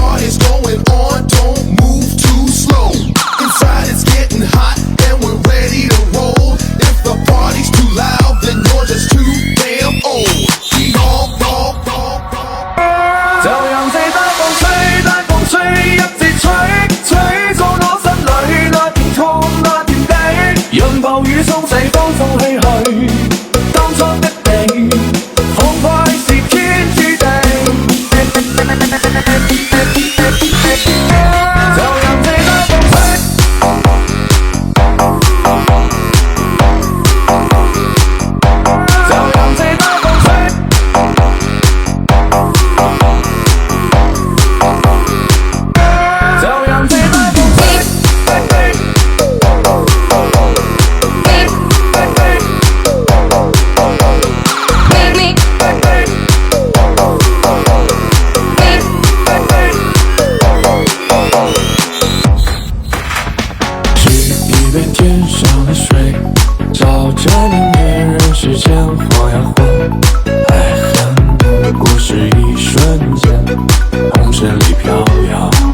party's going on, don't move too slow. Inside it's getting hot and we're ready to roll. If the party's too loud, then you're just too damn old. We all go. 就讓這單風吹，單風吹，一直吹，吹到我心裏那片痛那片地，讓暴雨沖洗風風唏噓，當初的你，恐怕是天注定。就讓這單風吹。被天上的水照着明月，人世间晃呀晃，爱恨的故事一瞬间，红尘里飘摇。